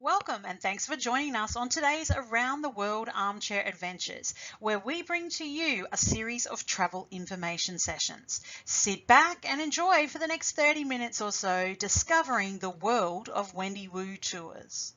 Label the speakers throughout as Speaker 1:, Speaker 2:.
Speaker 1: Welcome and thanks for joining us on today's Around the World Armchair Adventures, where we bring to you a series of travel information sessions. Sit back and enjoy for the next 30 minutes or so discovering the world of Wendy Wu Tours.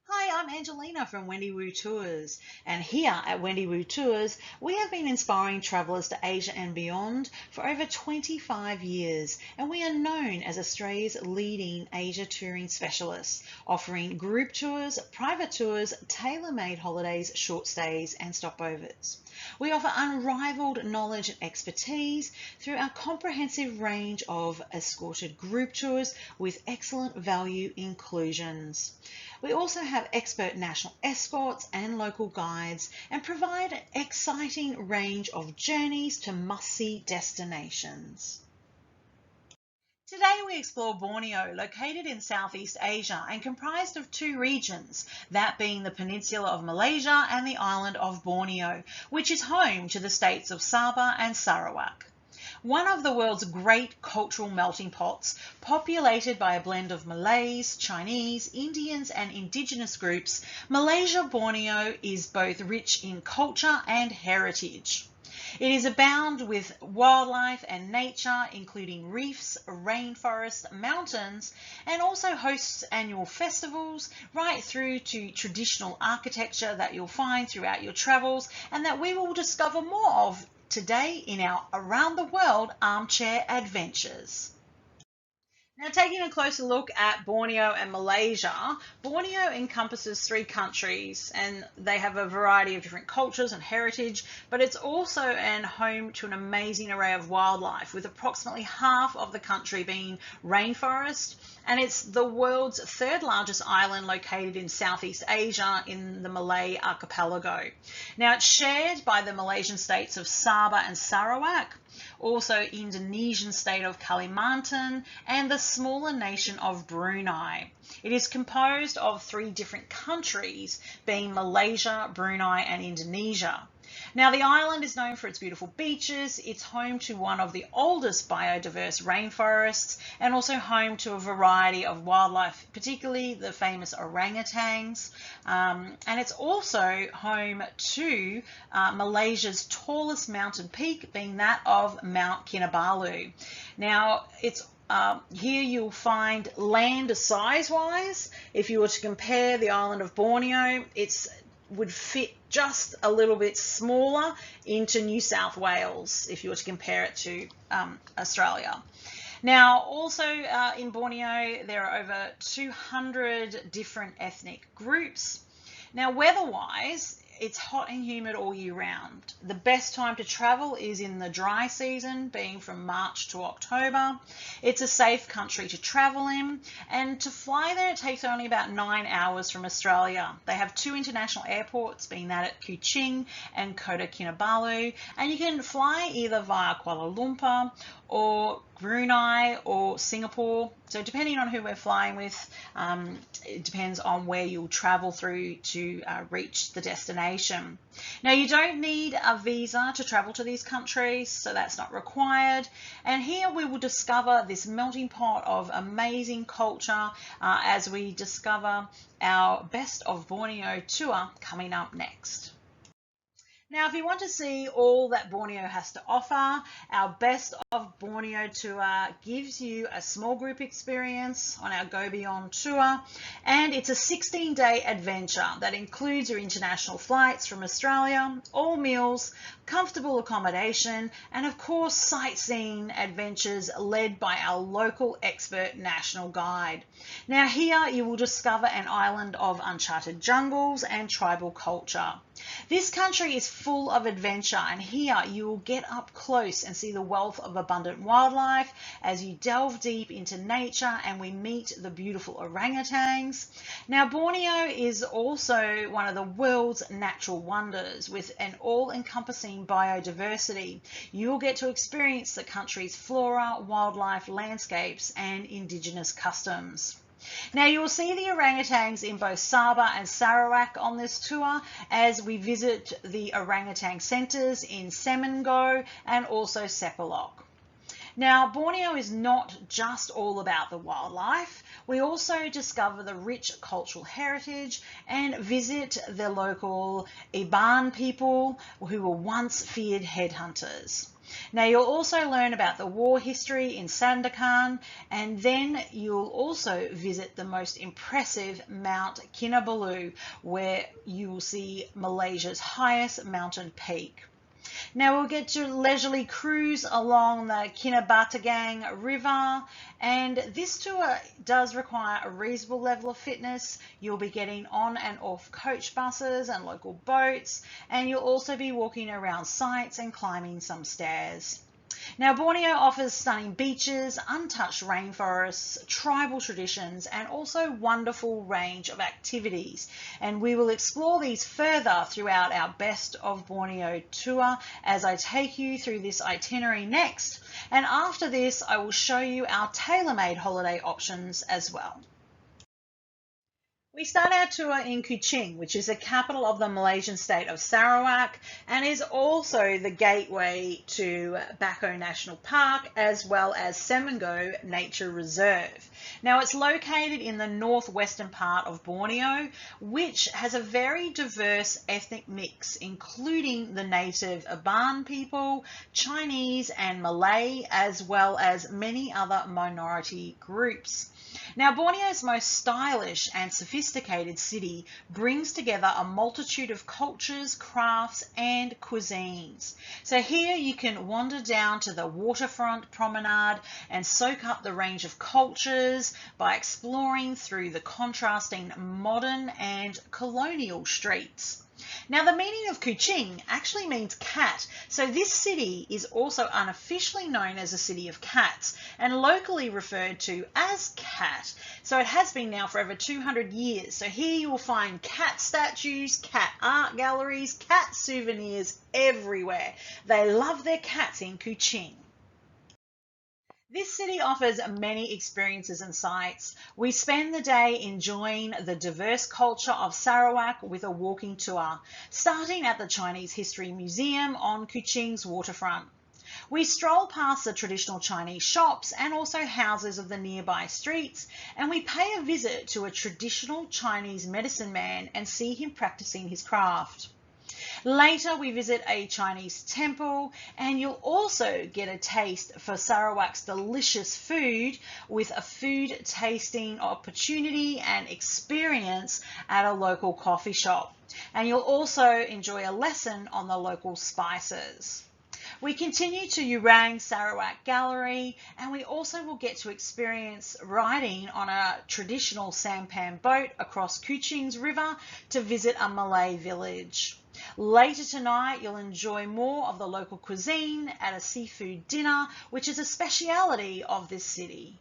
Speaker 1: Hi, I'm Angelina from Wendy Wu Tours, and here at Wendy Wu Tours, we have been inspiring travellers to Asia and beyond for over 25 years, and we are known as Australia's leading Asia touring specialists, offering group tours, private tours, tailor-made holidays, short stays, and stopovers. We offer unrivaled knowledge and expertise through our comprehensive range of escorted group tours with excellent value inclusions. We also have expert national escorts and local guides and provide an exciting range of journeys to must-see destinations. Today we explore Borneo, located in Southeast Asia and comprised of two regions, that being the peninsula of Malaysia and the island of Borneo, which is home to the states of Sabah and Sarawak. One of the world's great cultural melting pots, populated by a blend of Malays, Chinese, Indians and indigenous groups, Malaysia Borneo is both rich in culture and heritage. It is abound with wildlife and nature, including reefs, rainforests, mountains, and also hosts annual festivals right through to traditional architecture that you'll find throughout your travels and that we will discover more of today in our Around the World Armchair Adventures. Now, taking a closer look at Borneo and Malaysia, Borneo encompasses three countries and they have a variety of different cultures and heritage, but it's also an home to an amazing array of wildlife, with approximately half of the country being rainforest, and it's the world's third largest island located in Southeast Asia in the Malay archipelago. Now, it's shared by the Malaysian states of Sabah and Sarawak, also Indonesian state of Kalimantan, and the smaller nation of Brunei. It is composed of three different countries, being Malaysia, Brunei, and Indonesia. Now, the island is known for its beautiful beaches. It's home to one of the oldest biodiverse rainforests and also home to a variety of wildlife, particularly the famous orangutans. And it's also home to Malaysia's tallest mountain peak, being that of Mount Kinabalu. Now, it's here you'll find land size-wise. If you were to compare the island of Borneo, it's would fit just a little bit smaller into New South Wales if you were to compare it to Australia. Now, also in Borneo, there are over 200 different ethnic groups. Now, weather-wise, it's hot and humid all year round. The best time to travel is in the dry season, being from March to October. It's a safe country to travel in, and to fly there it takes only about 9 hours from Australia. They have two international airports, being that at Kuching and Kota Kinabalu, and you can fly either via Kuala Lumpur or Brunei or Singapore. So depending on who we're flying with, it depends on where you'll travel through to reach the destination. Now, you don't need a visa to travel to these countries, so that's not required. And here we will discover this melting pot of amazing culture as we discover our Best of Borneo tour coming up next. Now, if you want to see all that Borneo has to offer, our Best of Borneo tour gives you a small group experience on our Go Beyond tour, and it's a 16-day adventure that includes your international flights from Australia, all meals, comfortable accommodation, and of course sightseeing adventures led by our local expert national guide. Now, here you will discover an island of uncharted jungles and tribal culture. This country is full of adventure, and here you will get up close and see the wealth of abundant wildlife as you delve deep into nature and we meet the beautiful orangutans. Now, Borneo is also one of the world's natural wonders with an all-encompassing biodiversity. You will get to experience the country's flora, wildlife, landscapes, and indigenous customs. Now, you will see the orangutans in both Sabah and Sarawak on this tour as we visit the orangutan centres in Semengo and also Sepalok. Now, Borneo is not just all about the wildlife. We also discover the rich cultural heritage and visit the local Iban people who were once feared headhunters. Now, you'll also learn about the war history in Sandakan, and then you'll also visit the most impressive Mount Kinabalu, where you will see Malaysia's highest mountain peak. Now we'll get to leisurely cruise along the Kinabatangan River, and this tour does require a reasonable level of fitness. You'll be getting on and off coach buses and local boats, and you'll also be walking around sites and climbing some stairs. Now, Borneo offers stunning beaches, untouched rainforests, tribal traditions, and also wonderful range of activities. And we will explore these further throughout our Best of Borneo tour as I take you through this itinerary next. And after this, I will show you our tailor-made holiday options as well. We start our tour in Kuching, which is the capital of the Malaysian state of Sarawak and is also the gateway to Bako National Park as well as Semengo Nature Reserve. Now, it's located in the northwestern part of Borneo, which has a very diverse ethnic mix, including the native Iban people, Chinese and Malay, as well as many other minority groups. Now, Borneo's most stylish and sophisticated city brings together a multitude of cultures, crafts, and cuisines. So here you can wander down to the waterfront promenade and soak up the range of cultures by exploring through the contrasting modern and colonial streets. Now, the meaning of Kuching actually means cat, so this city is also unofficially known as a city of cats and locally referred to as Cat. So it has been now for over 200 years. So here you will find cat statues, cat art galleries, cat souvenirs everywhere. They love their cats in Kuching. This city offers many experiences and sights. We spend the day enjoying the diverse culture of Sarawak with a walking tour, starting at the Chinese History Museum on Kuching's waterfront. We stroll past the traditional Chinese shops and also houses of the nearby streets, and we pay a visit to a traditional Chinese medicine man and see him practicing his craft. Later, we visit a Chinese temple, and you'll also get a taste for Sarawak's delicious food with a food tasting opportunity and experience at a local coffee shop. And you'll also enjoy a lesson on the local spices. We continue to Urang Sarawak Gallery, and we also will get to experience riding on a traditional sampan boat across Kuching's river to visit a Malay village. Later tonight, you'll enjoy more of the local cuisine at a seafood dinner, which is a speciality of this city.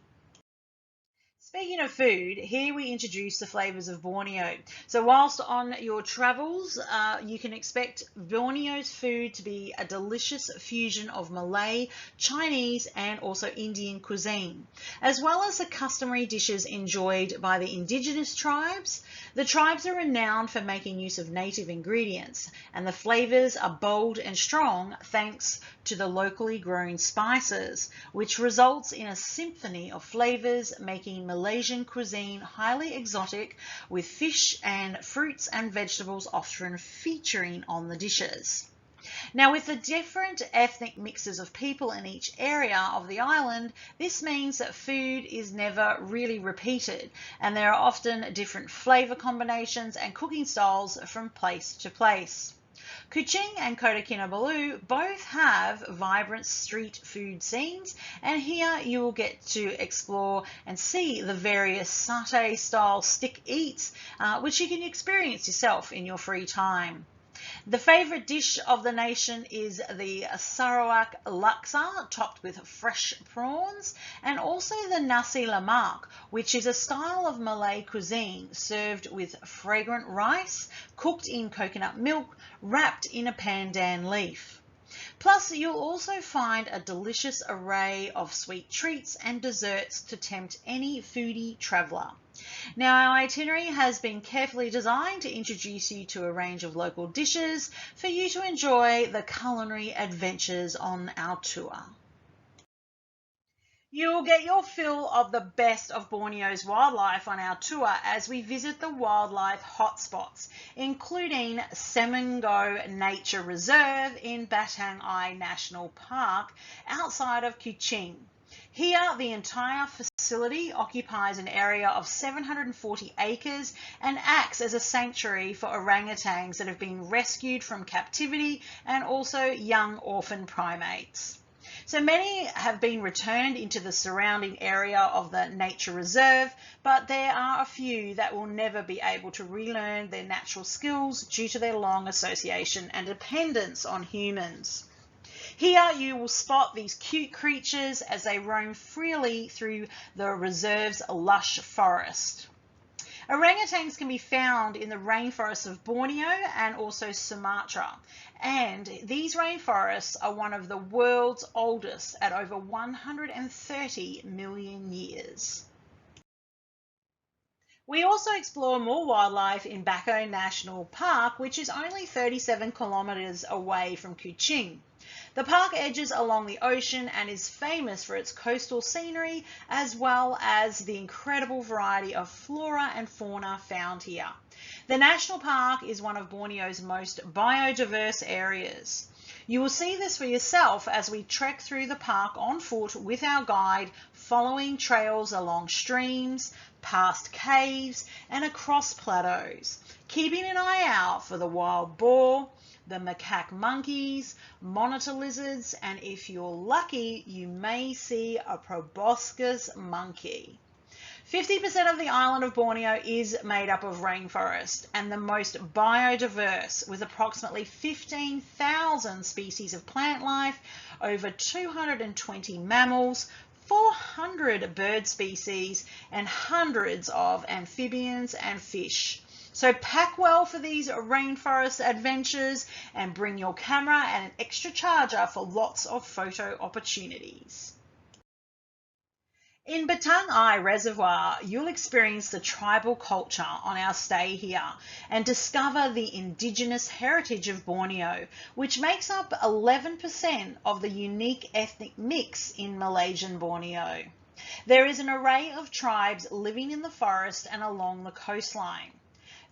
Speaker 1: Speaking of food, here we introduce the flavours of Borneo. So whilst on your travels, you can expect Borneo's food to be a delicious fusion of Malay, Chinese and also Indian cuisine, as well as the customary dishes enjoyed by the indigenous tribes. The tribes are renowned for making use of native ingredients, and the flavours are bold and strong thanks to the locally grown spices, which results in a symphony of flavours, making Malaysian cuisine highly exotic, with fish and fruits and vegetables often featuring on the dishes. Now, with the different ethnic mixes of people in each area of the island, this means that food is never really repeated, and there are often different flavour combinations and cooking styles from place to place. Kuching and Kota Kinabalu both have vibrant street food scenes, and here you will get to explore and see the various satay style stick eats, which you can experience yourself in your free time. The favourite dish of the nation is the Sarawak laksa, topped with fresh prawns, and also the nasi lemak, which is a style of Malay cuisine served with fragrant rice, cooked in coconut milk, wrapped in a pandan leaf. Plus, you'll also find a delicious array of sweet treats and desserts to tempt any foodie traveller. Now, our itinerary has been carefully designed to introduce you to a range of local dishes for you to enjoy the culinary adventures on our tour. You'll get your fill of the best of Borneo's wildlife on our tour as we visit the wildlife hotspots, including Semengo Nature Reserve in Batang Ai National Park outside of Kuching. Here, the entire facility occupies an area of 740 acres and acts as a sanctuary for orangutans that have been rescued from captivity and also young orphan primates. So many have been returned into the surrounding area of the nature reserve, but there are a few that will never be able to relearn their natural skills due to their long association and dependence on humans. Here you will spot these cute creatures as they roam freely through the reserve's lush forest. Orangutans can be found in the rainforests of Borneo and also Sumatra, and these rainforests are one of the world's oldest at over 130 million years. We also explore more wildlife in Bako National Park, which is only 37 kilometres away from Kuching. The park edges along the ocean and is famous for its coastal scenery as well as the incredible variety of flora and fauna found here. The national park is one of Borneo's most biodiverse areas. You will see this for yourself as we trek through the park on foot with our guide, following trails along streams, past caves and across plateaus, keeping an eye out for the wild boar, the macaque monkeys, monitor lizards, and if you're lucky, you may see a proboscis monkey. 50% of the island of Borneo is made up of rainforest and the most biodiverse, with approximately 15,000 species of plant life, over 220 mammals, 400 bird species, and hundreds of amphibians and fish. So pack well for these rainforest adventures and bring your camera and an extra charger for lots of photo opportunities. In Batang Ai Reservoir, you'll experience the tribal culture on our stay here and discover the indigenous heritage of Borneo, which makes up 11% of the unique ethnic mix in Malaysian Borneo. There is an array of tribes living in the forest and along the coastline.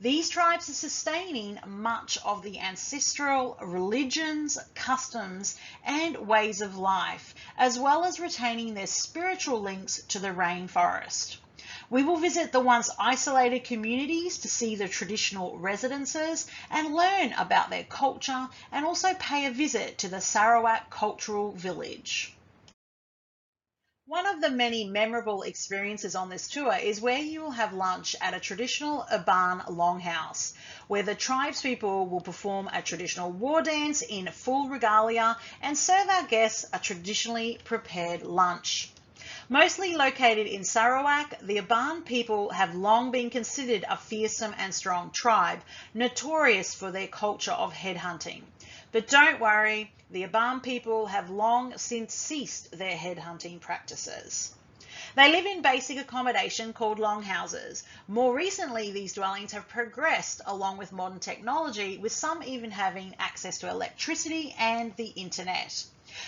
Speaker 1: These tribes are sustaining much of the ancestral religions, customs, and ways of life, as well as retaining their spiritual links to the rainforest. We will visit the once isolated communities to see the traditional residences and learn about their culture, and also pay a visit to the Sarawak Cultural Village. One of the many memorable experiences on this tour is where you will have lunch at a traditional Iban longhouse, where the tribespeople will perform a traditional war dance in full regalia and serve our guests a traditionally prepared lunch. Mostly located in Sarawak, the Iban people have long been considered a fearsome and strong tribe, notorious for their culture of headhunting. But don't worry, the Iban people have long since ceased their headhunting practices. They live in basic accommodation called longhouses. More recently, these dwellings have progressed along with modern technology, with some even having access to electricity and the internet.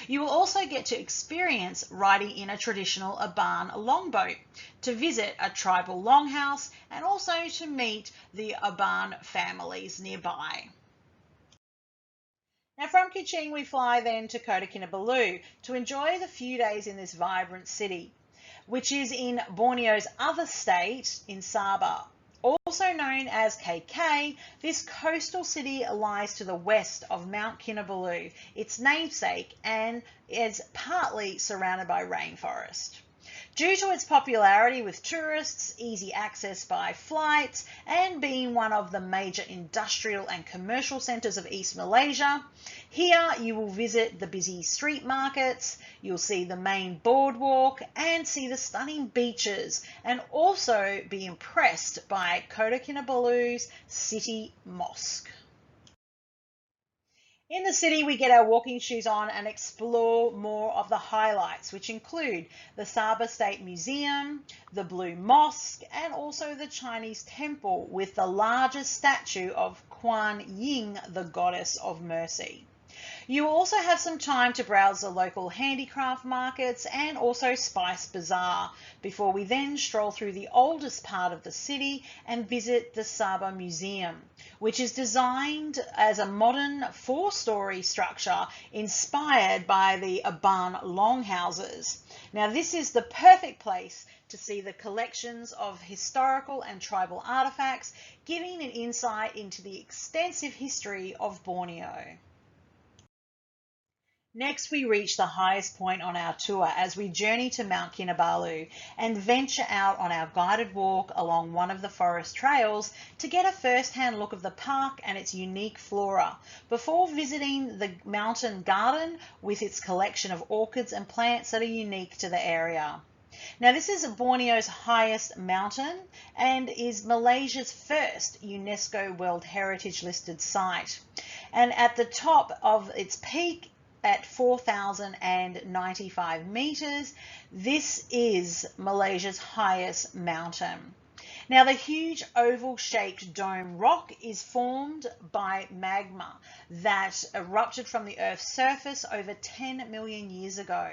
Speaker 1: You will also get to experience riding in a traditional Iban longboat, to visit a tribal longhouse, and also to meet the Iban families nearby. Now from Kuching we fly then to Kota Kinabalu to enjoy the few days in this vibrant city, which is in Borneo's other state in Sabah. Also known as KK, this coastal city lies to the west of Mount Kinabalu, its namesake, and is partly surrounded by rainforest. Due to its popularity with tourists, easy access by flight, and being one of the major industrial and commercial centres of East Malaysia, here you will visit the busy street markets, you'll see the main boardwalk and see the stunning beaches, and also be impressed by Kota Kinabalu's city mosque. In the city, we get our walking shoes on and explore more of the highlights, which include the Sabah State Museum, the Blue Mosque, and also the Chinese temple with the largest statue of Kuan Yin, the goddess of mercy. You will also have some time to browse the local handicraft markets and also Spice Bazaar before we then stroll through the oldest part of the city and visit the Sabah Museum, which is designed as a modern four-story structure inspired by the Aban longhouses. Now, this is the perfect place to see the collections of historical and tribal artifacts, giving an insight into the extensive history of Borneo. Next, we reach the highest point on our tour as we journey to Mount Kinabalu and venture out on our guided walk along one of the forest trails to get a first-hand look of the park and its unique flora before visiting the mountain garden with its collection of orchids and plants that are unique to the area. Now, this is Borneo's highest mountain and is Malaysia's first UNESCO World Heritage listed site. And at the top of its peak, at 4,095 meters, this is Malaysia's highest mountain. Now, the huge oval-shaped dome rock is formed by magma that erupted from the Earth's surface over 10 million years ago.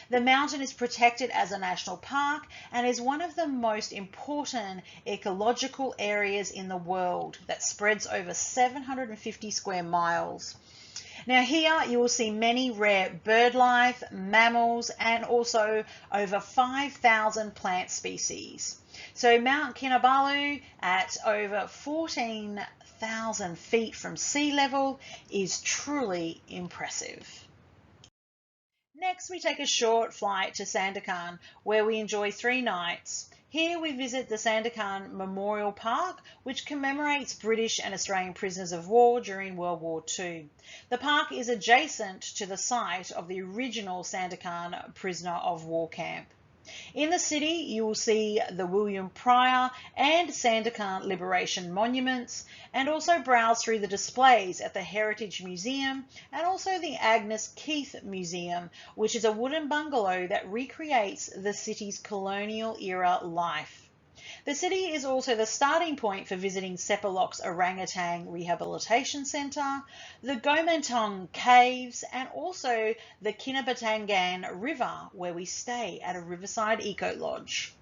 Speaker 1: The mountain is protected as a national park and is one of the most important ecological areas in the world that spreads over 750 square miles. Now, here you will see many rare bird life, mammals, and also over 5,000 plant species. So Mount Kinabalu, at over 14,000 feet from sea level, is truly impressive. Next, we take a short flight to Sandakan, where we enjoy 3 nights. Here we visit the Sandakan Memorial Park, which commemorates British and Australian prisoners of war during World War II. The park is adjacent to the site of the original Sandakan prisoner of war camp. In the city, you will see the William Pryor and Sandakan Liberation monuments, and also browse through the displays at the Heritage Museum and also the Agnes Keith Museum, which is a wooden bungalow that recreates the city's colonial era life. The city is also the starting point for visiting Sepalok's Orangutan Rehabilitation Centre, the Gomantong Caves, and also the Kinabatangan River, where we stay at a riverside eco lodge.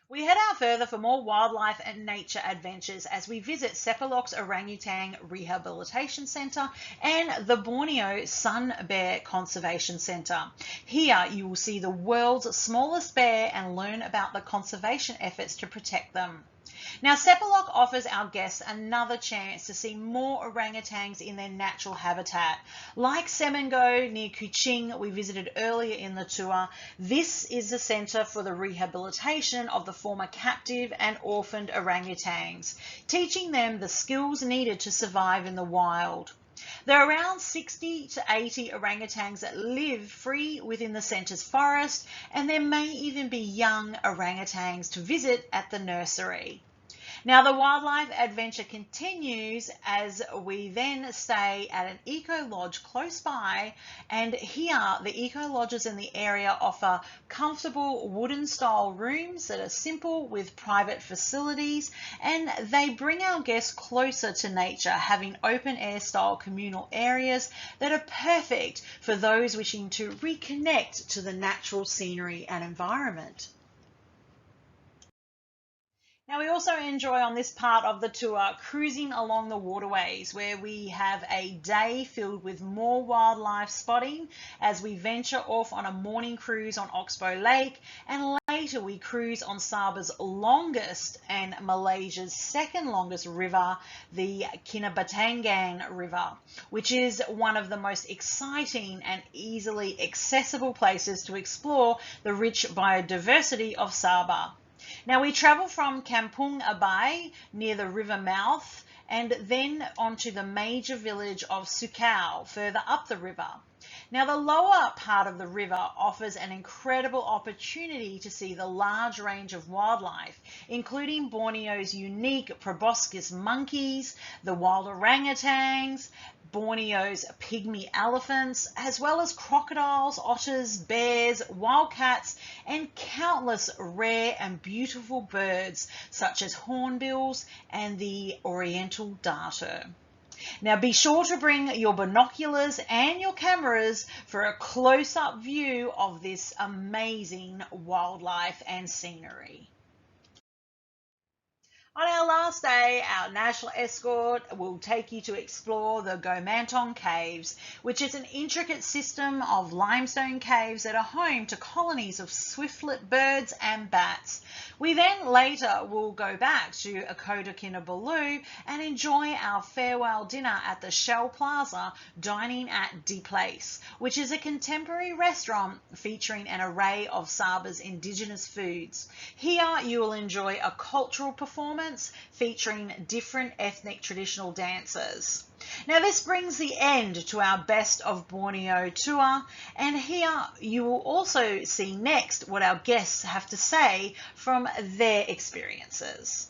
Speaker 1: We head out further for more wildlife and nature adventures as we visit Sepalok's Orangutan Rehabilitation Centre and the Borneo Sun Bear Conservation Centre. Here you will see the world's smallest bear and learn about the conservation efforts to protect them. Now, Sepalok offers our guests another chance to see more orangutans in their natural habitat. Like Semengo near Kuching we visited earlier in the tour, this is the centre for the rehabilitation of the former captive and orphaned orangutans, teaching them the skills needed to survive in the wild. There are around 60 to 80 orangutans that live free within the centre's forest, and there may even be young orangutans to visit at the nursery. Now, the wildlife adventure continues as we then stay at an eco lodge close by, and here the eco lodges in the area offer comfortable wooden style rooms that are simple with private facilities, and they bring our guests closer to nature, having open air style communal areas that are perfect for those wishing to reconnect to the natural scenery and environment. Now, we also enjoy on this part of the tour cruising along the waterways, where we have a day filled with more wildlife spotting as we venture off on a morning cruise on Oxbow Lake, and later we cruise on Sabah's longest and Malaysia's second longest river, the Kinabatangan River, which is one of the most exciting and easily accessible places to explore the rich biodiversity of Sabah. Now, we travel from Kampung Abai near the river mouth and then onto the major village of Sukau further up the river. Now, the lower part of the river offers an incredible opportunity to see the large range of wildlife, including Borneo's unique proboscis monkeys, the wild orangutans, Borneo's pygmy elephants, as well as crocodiles, otters, bears, wildcats, and countless rare and beautiful birds such as hornbills and the oriental darter. Now be sure to bring your binoculars and your cameras for a close-up view of this amazing wildlife and scenery. On our last day, our national escort will take you to explore the Gomantong Caves, which is an intricate system of limestone caves that are home to colonies of swiftlet birds and bats. We then later will go back to Akota Kinabalu and enjoy our farewell dinner at the Shell Plaza, dining at De Place, which is a contemporary restaurant featuring an array of Saba's indigenous foods. Here you will enjoy a cultural performance featuring different ethnic traditional dances. Now this brings the end to our Best of Borneo tour, and here you will also see next what our guests have to say from their experiences.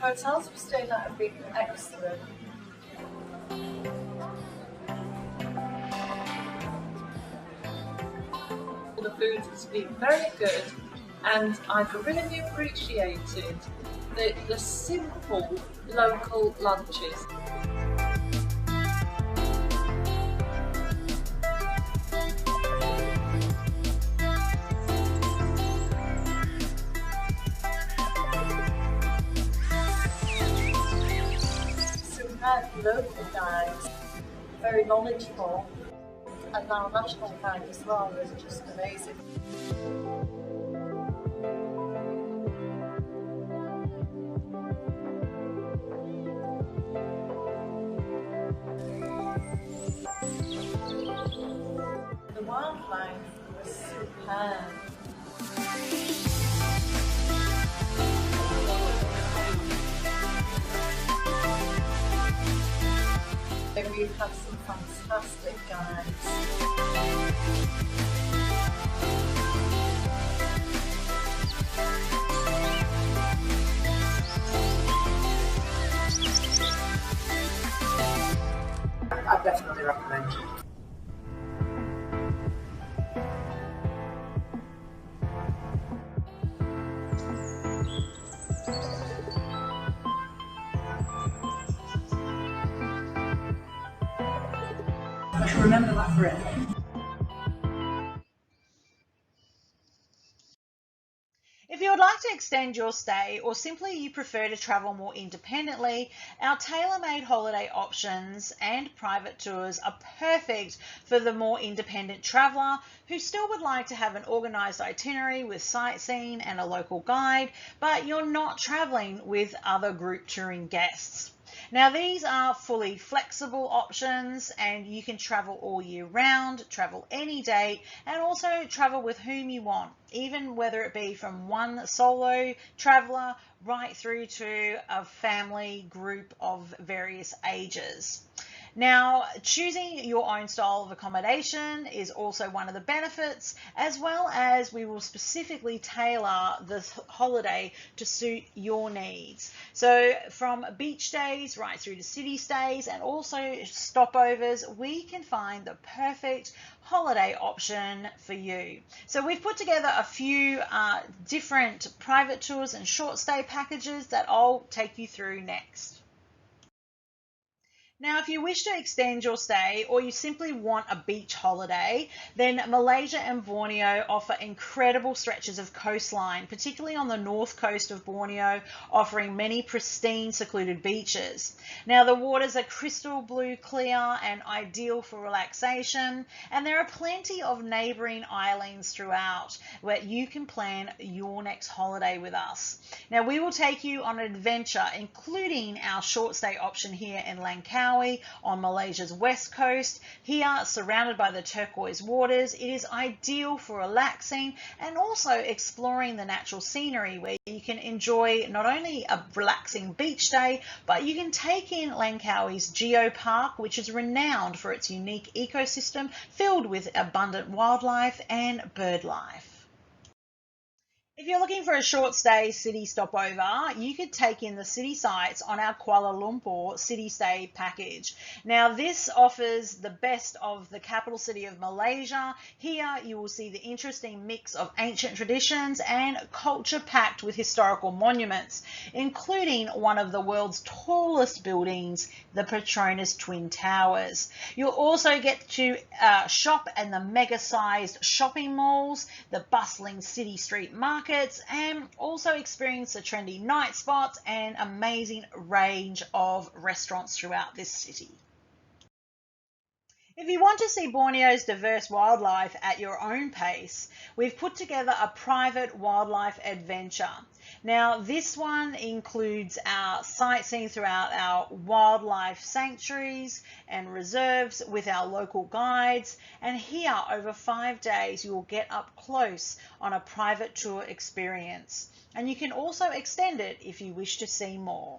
Speaker 2: Hotels we stayed at have been excellent. The food has been very good, and I've really appreciated the simple local lunches. Superb local guides, very knowledgeable. And our national guide as well was just amazing. The wildlife was superb. We've had some fantastic guides. I definitely recommend it. I shall remember that forever.
Speaker 1: If you would like to extend your stay, or simply you prefer to travel more independently, our tailor-made holiday options and private tours are perfect for the more independent traveller who still would like to have an organised itinerary with sightseeing and a local guide, but you're not travelling with other group touring guests. Now these are fully flexible options, and you can travel all year round, travel any date, and also travel with whom you want, even whether it be from one solo traveller right through to a family group of various ages. Now, choosing your own style of accommodation is also one of the benefits, as well as we will specifically tailor the holiday to suit your needs. So from beach days right through to city stays and also stopovers, we can find the perfect holiday option for you. So we've put together a few different private tours and short stay packages that I'll take you through next. Now, if you wish to extend your stay or you simply want a beach holiday, then Malaysia and Borneo offer incredible stretches of coastline, particularly on the north coast of Borneo, offering many pristine, secluded beaches. Now, the waters are crystal blue clear and ideal for relaxation, and there are plenty of neighbouring islands throughout where you can plan your next holiday with us. Now, we will take you on an adventure, including our short stay option here in Langkawi on Malaysia's west coast. Here, surrounded by the turquoise waters, it is ideal for relaxing and also exploring the natural scenery, where you can enjoy not only a relaxing beach day, but you can take in Langkawi's Geo Park, which is renowned for its unique ecosystem filled with abundant wildlife and bird life. If you're looking for a short stay city stopover, you could take in the city sights on our Kuala Lumpur city stay package. Now, this offers the best of the capital city of Malaysia. Here, you will see the interesting mix of ancient traditions and culture packed with historical monuments, including one of the world's tallest buildings, the Petronas Twin Towers. You'll also get to shop in the mega-sized shopping malls, the bustling city street markets, and also experience the trendy night spots and amazing range of restaurants throughout this city. If you want to see Borneo's diverse wildlife at your own pace, we've put together a private wildlife adventure. Now, this one includes our sightseeing throughout our wildlife sanctuaries and reserves with our local guides. And here, over 5 days, you will get up close on a private tour experience. And you can also extend it if you wish to see more.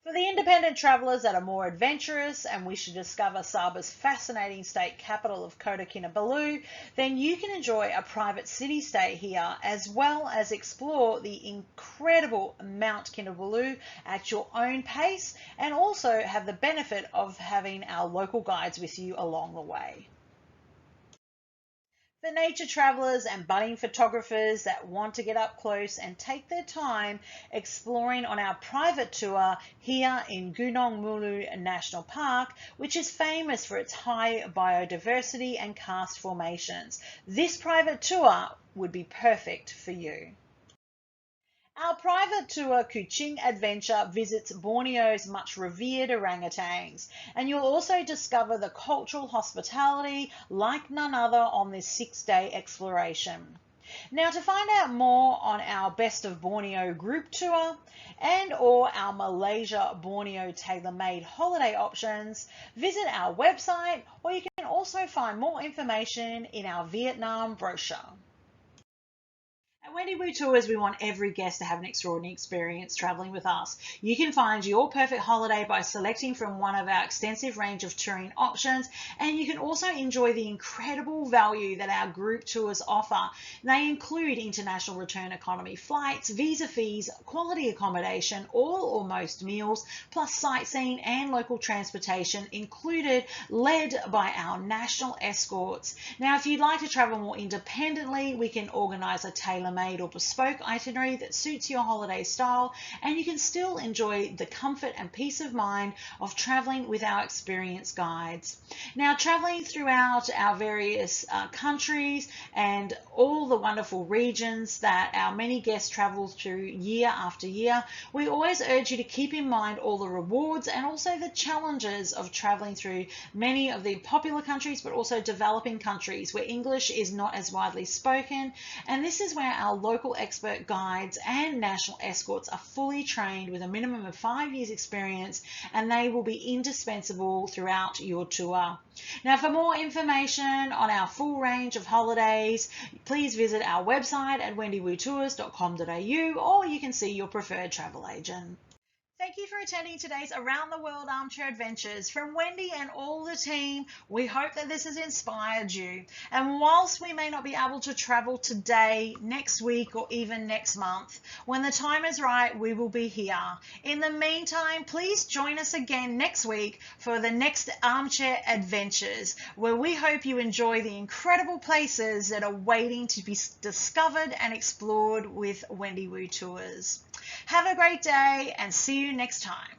Speaker 1: For the independent travellers that are more adventurous and wish to discover Sabah's fascinating state capital of Kota Kinabalu, then you can enjoy a private city stay here as well as explore the incredible Mount Kinabalu at your own pace and also have the benefit of having our local guides with you along the way. For nature travellers and budding photographers that want to get up close and take their time exploring on our private tour here in Gunung Mulu National Park, which is famous for its high biodiversity and karst formations, this private tour would be perfect for you. Our private tour Kuching Adventure visits Borneo's much revered orangutans, and you'll also discover the cultural hospitality like none other on this 6-day exploration. Now, to find out more on our Best of Borneo group tour and or our Malaysia Borneo tailor-made holiday options, visit our website, or you can also find more information in our Vietnam brochure. At Wendy Woo Tours, we want every guest to have an extraordinary experience travelling with us. You can find your perfect holiday by selecting from one of our extensive range of touring options, and you can also enjoy the incredible value that our group tours offer. They include international return economy flights, visa fees, quality accommodation, all or most meals, plus sightseeing and local transportation included, led by our national escorts. Now, if you'd like to travel more independently, we can organise a tailor-made or bespoke itinerary that suits your holiday style, and you can still enjoy the comfort and peace of mind of traveling with our experienced guides. Now, traveling throughout our various countries and all the wonderful regions that our many guests travel through year after year, we always urge you to keep in mind all the rewards and also the challenges of traveling through many of the popular countries, but also developing countries where English is not as widely spoken. And this is where our local expert guides and national escorts are fully trained with a minimum of 5 years experience, and they will be indispensable throughout your tour. Now, for more information on our full range of holidays, please visit our website at wendywotours.com.au, or you can see your preferred travel agent. Thank you for attending today's Around the World Armchair Adventures. From Wendy and all the team, we hope that this has inspired you. And whilst we may not be able to travel today, next week, or even next month, when the time is right, we will be here. In the meantime, please join us again next week for the next Armchair Adventures, where we hope you enjoy the incredible places that are waiting to be discovered and explored with Wendy Woo Tours. Have a great day and see you next time.